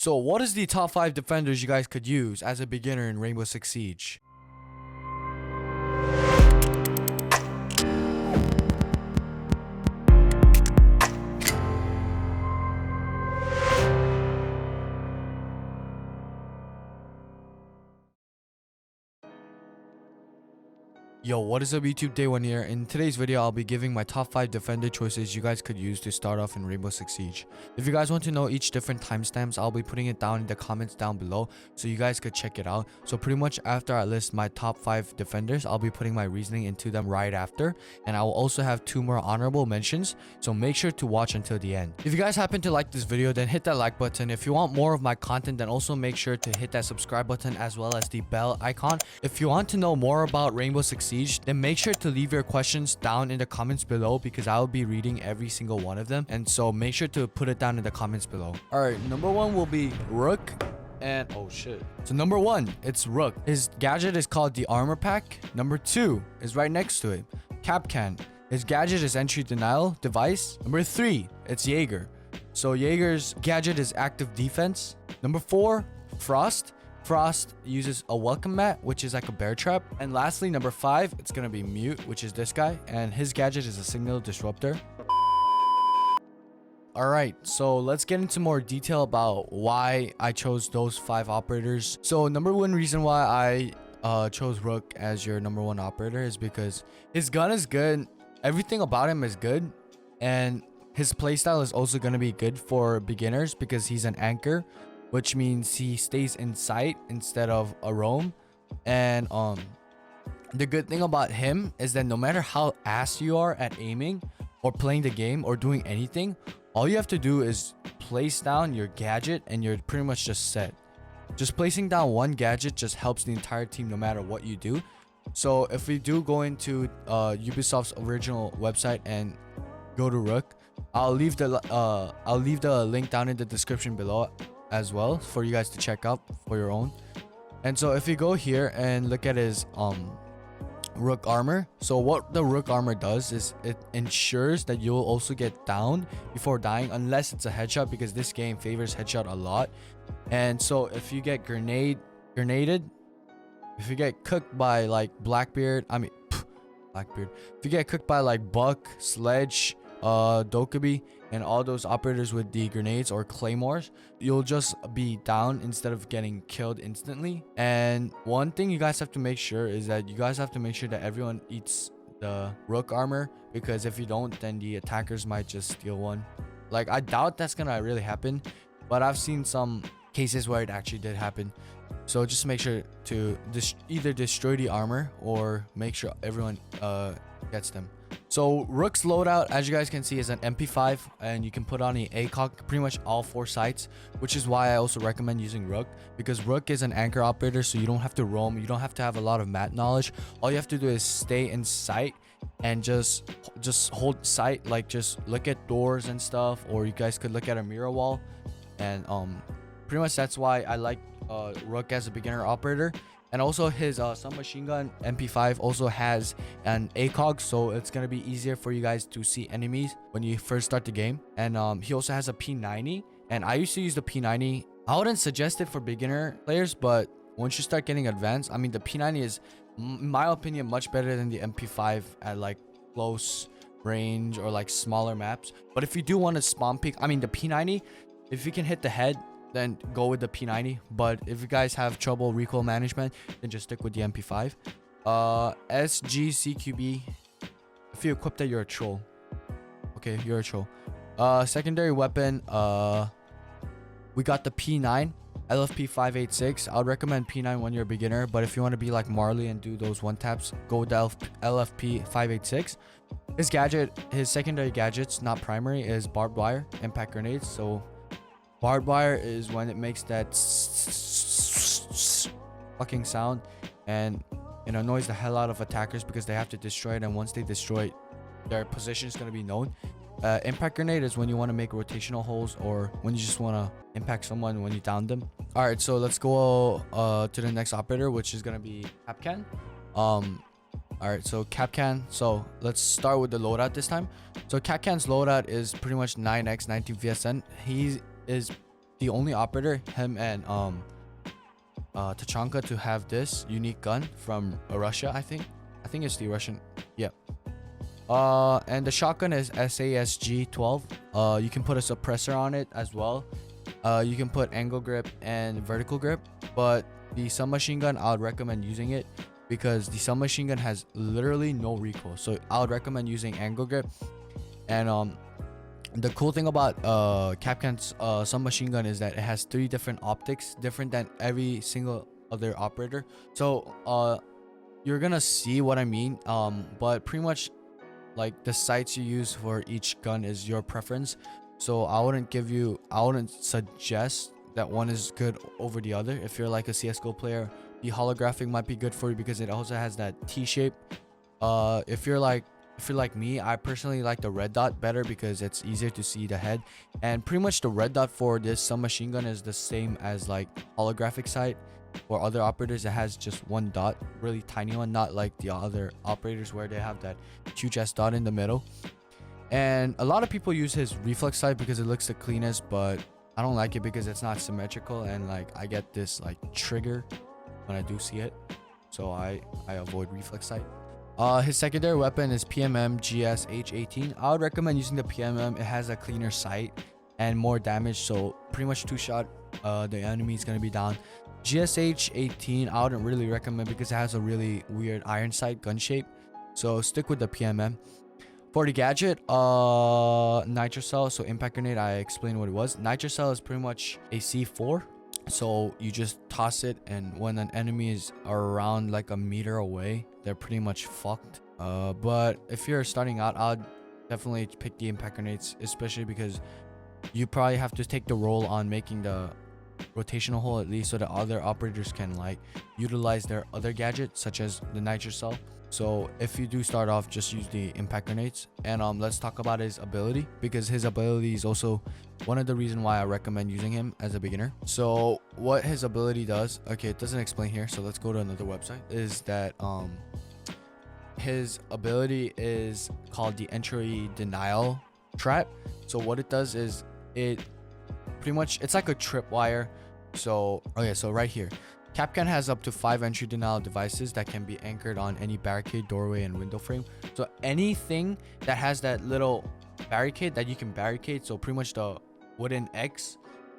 So what is the top 5 defenders you guys could use as a beginner in Rainbow Six Siege? Yo, what is up YouTube? Day 1 here. In today's video, I'll be giving my top 5 defender choices you guys could use to start off in Rainbow Six Siege. If you guys want to know each different timestamps, I'll be putting it down in the comments down below so you guys could check it out. So pretty much after I list my top 5 defenders, I'll be putting my reasoning into them right after. And I will also have 2 more honorable mentions, so make sure to watch until the end. If you guys happen to like this video, then hit that like button. If you want more of my content, then also make sure to hit that subscribe button as well as the bell icon. If you want to know more about Rainbow Six Siege, then make sure to leave your questions down in the comments below because I will be reading every single one of them, and so make sure to put it down in the comments below. All right, number 1 will be Rook, and oh shit. So number 1, it's Rook. His gadget is called the armor pack. Number 2 is right next to it, Kapkan. His gadget is entry denial device. Number 3, it's Jager. So Jager's gadget is active defense. Number 4, Frost. Frost uses a welcome mat, which is like a bear trap. And lastly, number 5, it's gonna be Mute, which is this guy, and his gadget is a signal disruptor. All right, so let's get into more detail about why I chose those 5 operators. So number 1 reason why I chose Rook as your number 1 operator is because his gun is good, everything about him is good, and his playstyle is also gonna be good for beginners because he's an anchor, which means he stays in sight instead of a roam. And the good thing about him is that no matter how ass you are at aiming or playing the game or doing anything, all you have to do is place down your gadget and you're pretty much just set. Just placing down one gadget just helps the entire team no matter what you do. So if we do go into Ubisoft's original website and go to Rook, I'll leave the link down in the description below as well for you guys to check out for your own. And so if you go here and look at his Rook armor, so what the Rook armor does is it ensures that you'll also get downed before dying unless it's a headshot, because this game favors headshot a lot. And so if you get grenaded, if you get cooked by like Blackbeard, if you get cooked by like Buck, Sledge, Dokkaebi, and all those operators with the grenades or claymores, you'll just be down instead of getting killed instantly. And one thing you guys have to make sure is that you guys have to make sure that everyone eats the Rook armor, because if you don't, then the attackers might just steal one. Like, I doubt that's gonna really happen, but I've seen some cases where it actually did happen. So just make sure to either destroy the armor or make sure everyone gets them. So Rook's loadout, as you guys can see, is an MP5, and you can put on the ACOG pretty much all 4 sites, which is why I also recommend using Rook, because Rook is an anchor operator, so you don't have to roam, you don't have to have a lot of map knowledge. All you have to do is stay in sight and just hold sight, like just look at doors and stuff, or you guys could look at a mirror wall. And pretty much that's why I like Rook as a beginner operator. And also his submachine gun MP5 also has an ACOG, so it's gonna be easier for you guys to see enemies when you first start the game. And he also has a P90, and I used to use the P90. I wouldn't suggest it for beginner players, but once you start getting advanced, I mean, the P90 is, in my opinion, much better than the MP5 at like close range or like smaller maps. But if you do want to spawn peek, I mean, the P90, if you can hit the head, then go with the P90. But if you guys have trouble recoil management, then just stick with the MP5. SGCQB, if you equip that, you're a troll. Okay, you're a troll. Secondary weapon, we got the P9 LFP 586. I would recommend P9 when you're a beginner, but if you want to be like Marley and do those one taps, go with the LFP 586. His gadget, his secondary gadgets, not primary, is barbed wire, impact grenades. So barbed wire is when it makes that fucking sound, and it annoys the hell out of attackers because they have to destroy it, and once they destroy it, their position is going to be known. Impact grenade is when you want to make rotational holes, or when you just want to impact someone when you down them. All right, so let's go to the next operator, which is going to be Kapkan. All right, so Kapkan, so let's start with the loadout this time. So Kapkan's loadout is pretty much 9x 19 VSN. He is the only operator, him and Tachanka, to have this unique gun from Russia. I think it's the Russian. Yep. And the shotgun is SASG 12. You can put a suppressor on it as well. You can put angle grip and vertical grip, but the submachine gun, I would recommend using it because the submachine gun has literally no recoil. So I would recommend using angle grip. And the cool thing about Kapkan's submachine gun is that it has 3 different optics, different than every single other operator. So you're gonna see what I mean. But pretty much like the sights you use for each gun is your preference. So I wouldn't suggest that one is good over the other. If you're like a CSGO player, the holographic might be good for you because it also has that T shape. If you're like me, I personally like the red dot better because it's easier to see the head. And pretty much the red dot for this submachine gun is the same as like holographic sight. For other operators, it has just one dot, really tiny one, not like the other operators where they have that huge ass dot in the middle. And a lot of people use his reflex sight because it looks the cleanest, but I don't like it because it's not symmetrical, and like I get this like trigger when I do see it, so I avoid reflex sight. His secondary weapon is PMM GS H18. I would recommend using the PMM. It has a cleaner sight and more damage, so pretty much 2-shot the enemy is gonna be down. GSH 18 I wouldn't really recommend because it has a really weird iron sight gun shape, so stick with the PMM. For the gadget, nitrocell, so impact grenade, I explained what it was. Nitrocell is pretty much a C4, so you just toss it, and when an enemy is around like a meter away, they're pretty much fucked. But if you're starting out, I'd definitely pick the impact grenades, especially because you probably have to take the role on making the rotational hole at least, so that other operators can like utilize their other gadgets such as the nitrocell. So if you do start off, just use the impact grenades. And let's talk about his ability, because his ability is also one of the reasons why I recommend using him as a beginner. So what his ability does, okay, it doesn't explain here, so let's go to another website, is that his ability is called the entry denial trap. So what it does is it pretty much, it's like a tripwire. So okay, so right here, Kapkan has up to 5 entry denial devices that can be anchored on any barricade, doorway, and window frame. So anything that has that little barricade that you can barricade, so pretty much the wooden X,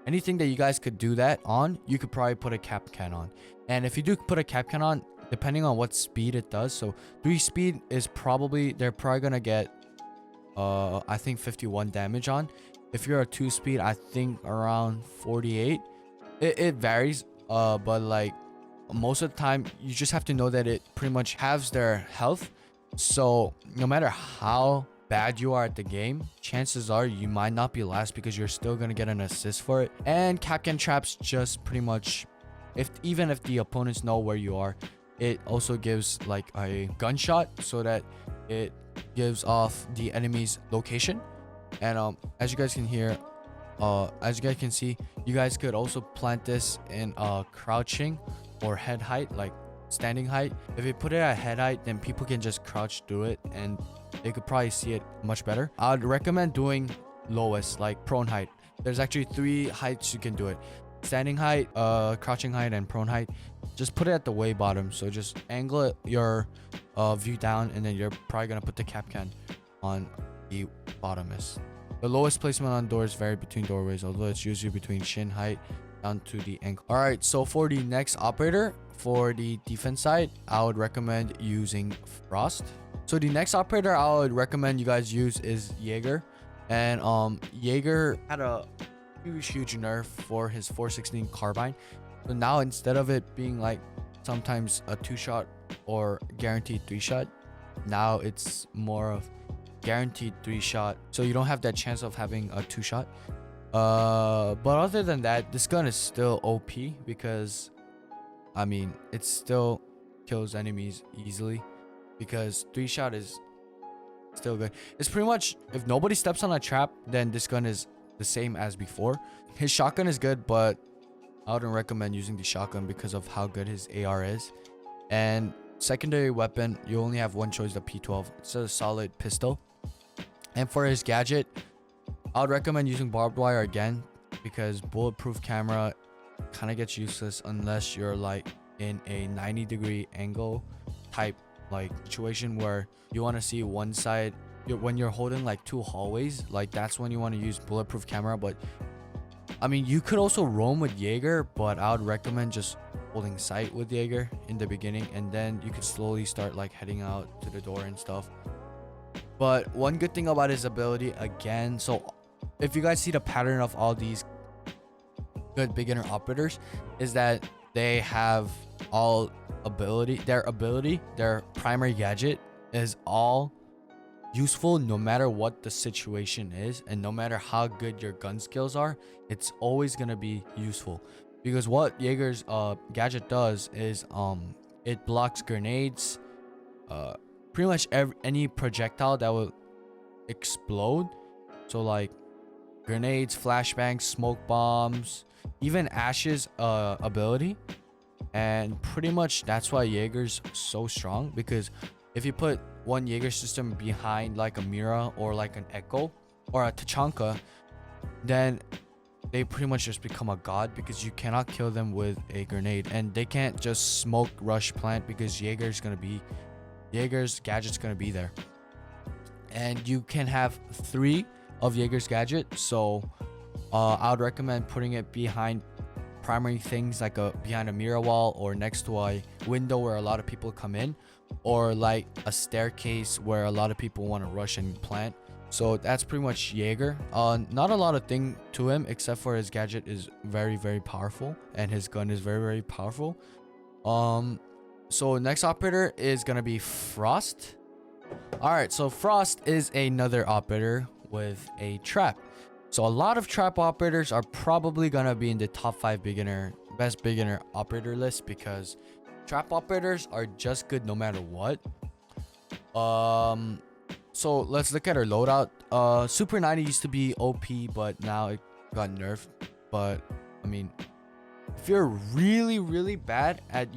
anything that you guys could do that on, you could probably put a Kapkan on. And if you do put a Kapkan on, depending on what speed it does, so 3 speed is probably, they're probably gonna get I think 51 damage on. If you're a 2 speed, I think around 48. It varies, but like most of the time you just have to know that it pretty much halves their health. So no matter how bad you are at the game, chances are you might not be last because you're still gonna get an assist for it. And Kapkan traps just pretty much, even if the opponents know where you are, it also gives like a gunshot so that it gives off the enemy's location. And as you guys can hear, as you guys can see, you guys could also plant this in crouching or head height, like standing height. If you put it at head height, then people can just crouch through it and they could probably see it much better. I'd recommend doing lowest, like prone height. There's actually 3 heights you can do it: standing height, crouching height, and prone height. Just put it at the way bottom, so just angle it, your view down, and then you're probably gonna put the Kapkan on the bottomest. The lowest placement on doors vary between doorways, although it's usually between shin height down to the ankle. All right, so for the next operator, for the defense side, I would recommend using Frost. So the next operator I would recommend you guys use is Jager. And Jager had a huge nerf for his 416 carbine. So now instead of it being like sometimes a 2-shot or guaranteed 3-shot, now it's more of guaranteed 3-shot, so you don't have that chance of having a 2-shot. But other than that, this gun is still OP because I mean it still kills enemies easily, because 3-shot is still good. It's pretty much, if nobody steps on a trap, then this gun is the same as before. His shotgun is good, but I wouldn't recommend using the shotgun because of how good his AR is. And secondary weapon, you only have one choice, the P12. It's a solid pistol. And for his gadget, I would recommend using barbed wire again. because bulletproof camera kind of gets useless unless you're like in a 90-degree angle type like situation where you want to see one side. When you're holding like two hallways, like that's when you want to use bulletproof camera. But I mean, you could also roam with Jager, but I would recommend just holding sight with Jager in the beginning, and then you could slowly start like heading out to the door and stuff. But one good thing about his ability, again, so if you guys see the pattern of all these good beginner operators, is that they have all ability, their primary gadget is all useful no matter what the situation is, and no matter how good your gun skills are, it's always gonna be useful. Because what Jager's gadget does is it blocks grenades, pretty much any projectile that will explode. So like grenades, flashbangs, smoke bombs, even Ash's ability. And pretty much that's why Jager's so strong, because if you put one Jager system behind like a Mira or like an Echo or a Tachanka, then they pretty much just become a god, because you cannot kill them with a grenade, and they can't just smoke rush plant because Jager's gadget's gonna be there. And you can have 3 of Jager's gadget, so I would recommend putting it behind primary things like behind a mirror wall, or next to a window where a lot of people come in, or like a staircase where a lot of people want to rush and plant. So that's pretty much Jager. Not a lot of thing to him except for his gadget is very, very powerful, and his gun is very, very powerful. So next operator is gonna be Frost. All right, so Frost is another operator with a trap. So a lot of trap operators are probably gonna be in the top 5 best beginner operator list, because trap operators are just good no matter what. So let's look at our loadout. Super 90 used to be OP, but now it got nerfed. But I mean, if you're really, really bad at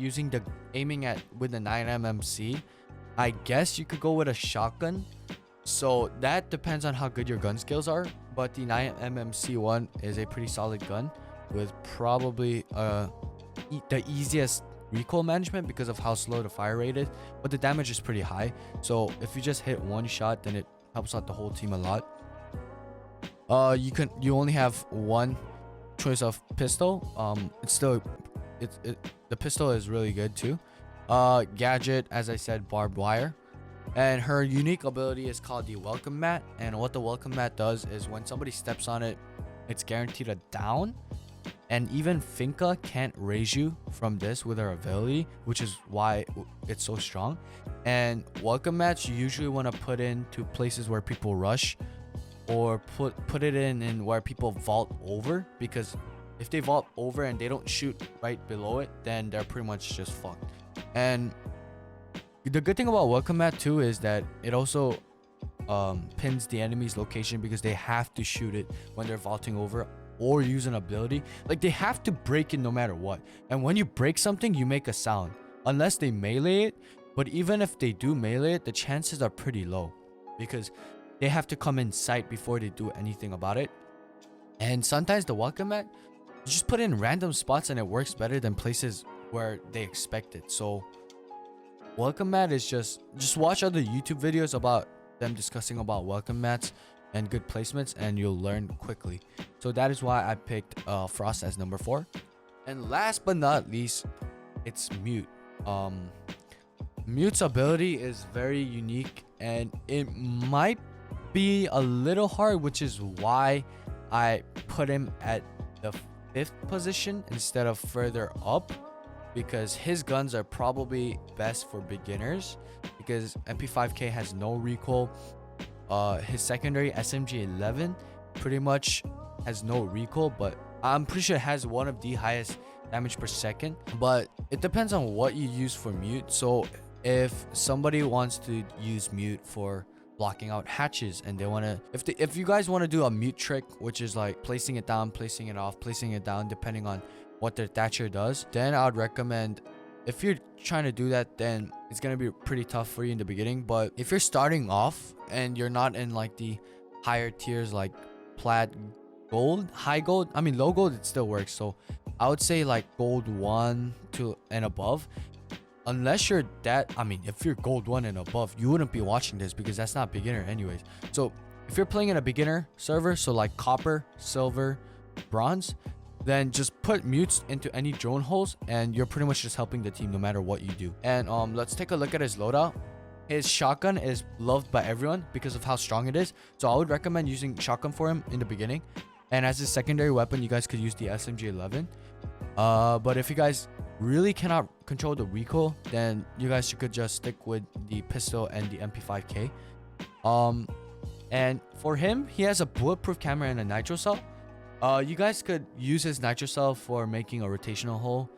aiming with the 9mmC, I guess you could go with a shotgun. So that depends on how good your gun skills are. But the 9mmC one is a pretty solid gun with probably the easiest recoil management because of how slow the fire rate is, but the damage is pretty high. So if you just hit one shot, then it helps out the whole team a lot. You only have one choice of pistol. The pistol is really good too. Gadget, as I said, barbed wire. And her unique ability is called the welcome mat. And what the welcome mat does is when somebody steps on it, it's guaranteed a down. And even Finka can't raise you from this with her ability, which is why it's so strong. And welcome mats you usually want to put into places where people rush, or put it in where people vault over, because if they vault over and they don't shoot right below it, then they're pretty much just fucked. And the good thing about welcome mat too is that it also pins the enemy's location, because they have to shoot it when they're vaulting over or use an ability. Like, they have to break it no matter what. And when you break something, you make a sound unless they melee it. But even if they do melee it, the chances are pretty low, because they have to come in sight before they do anything about it. And sometimes the welcome mat, you just put it in random spots and it works better than places where they expect it. So welcome mat is just watch other YouTube videos about them discussing about welcome mats and good placements, and you'll learn quickly. So that is why I picked Frost as number 4. And last but not least, it's Mute. Mute's ability is very unique, and it might be a little hard, which is why I put him at the 5th position instead of further up, because his guns are probably best for beginners, because MP5K has no recoil. His secondary SMG11 pretty much has no recoil, but I'm pretty sure it has one of the highest damage per second. But it depends on what you use for Mute. So if somebody wants to use Mute for blocking out hatches, and they want to, if you guys want to do a Mute trick, which is like placing it down, placing it off, placing it down, depending on what their Thatcher does, then I would recommend, if you're trying to do that, then it's going to be pretty tough for you in the beginning. But if you're starting off and you're not in like the higher tiers like Plat, gold, high gold, I mean low gold, it still works. So I would say like gold 1 to and above. Unless you're that, I mean, if you're gold 1 and above, you wouldn't be watching this because that's not beginner anyways. So if you're playing in a beginner server, so like copper, silver, bronze, then just put mutes into any drone holes and you're pretty much just helping the team no matter what you do. And let's take a look at his loadout. His shotgun is loved by everyone because of how strong it is. So I would recommend using shotgun for him in the beginning. And as his secondary weapon, you guys could use the SMG11. But if you guys really cannot control the recoil, then you guys could just stick with the pistol and the MP5K. And for him, he has a bulletproof camera and a nitro cell. You guys could use his nitro cell for making a rotational hole,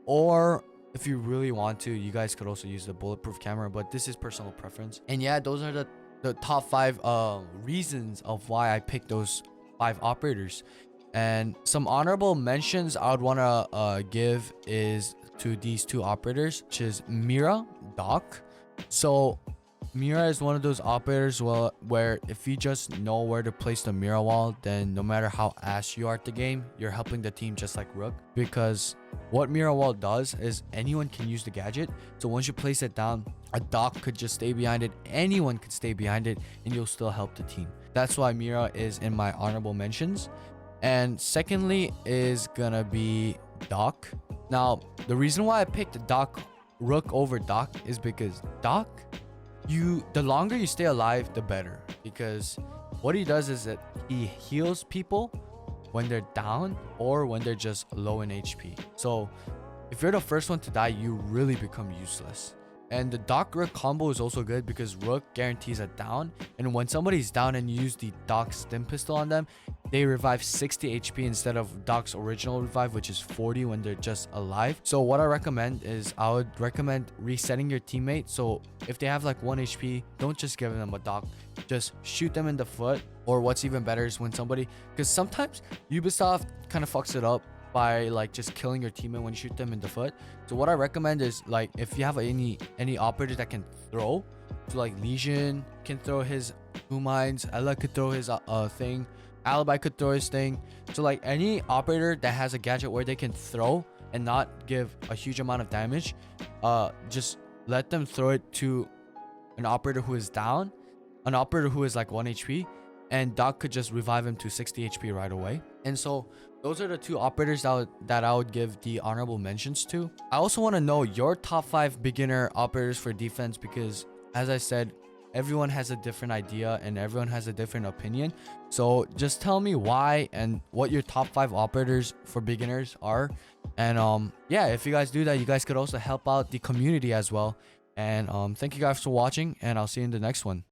or if you really want to, you guys could also use the bulletproof camera, but this is personal preference. And yeah, those are the top 5 reasons of why I picked those 5 operators. And some honorable mentions I would want to give is to these 2 operators, which is Mira, Doc. So Mira is one of those operators where if you just know where to place the Mira wall, then no matter how ass you are at the game, you're helping the team just like Rook. Because what Mira wall does is anyone can use the gadget. So once you place it down, a Doc could just stay behind it. Anyone could stay behind it and you'll still help the team. That's why Mira is in my honorable mentions. And secondly is gonna be Doc. Now, the reason why I picked Rook over Doc is because Doc, the longer you stay alive, the better. Because what he does is that he heals people when they're down or when they're just low in HP. So if you're the first one to die, you really become useless. And the Doc Rook combo is also good because Rook guarantees a down, and when somebody's down and you use the Doc stim pistol on them, they revive 60 HP instead of Doc's original revive, which is 40 when they're just alive. So what I recommend is I would recommend resetting your teammate. So if they have like 1 HP, don't just give them a Doc, just shoot them in the foot. Or what's even better is when somebody, because sometimes Ubisoft kind of fucks it up by like just killing your teammate when you shoot them in the foot. So what I recommend is like if you have any operator that can throw, so like Legion can throw his two mines, Ella could throw his thing, Alibi could throw his thing. So like any operator that has a gadget where they can throw and not give a huge amount of damage, just let them throw it to an operator who is down, an operator who is like 1 HP, and Doc could just revive him to 60 HP right away. And so those are the 2 operators that I would give the honorable mentions to. I also want to know your top 5 beginner operators for defense because, as I said, everyone has a different idea and everyone has a different opinion. So just tell me why and what your top 5 operators for beginners are. And yeah, if you guys do that, you guys could also help out the community as well. And thank you guys for watching, and I'll see you in the next one.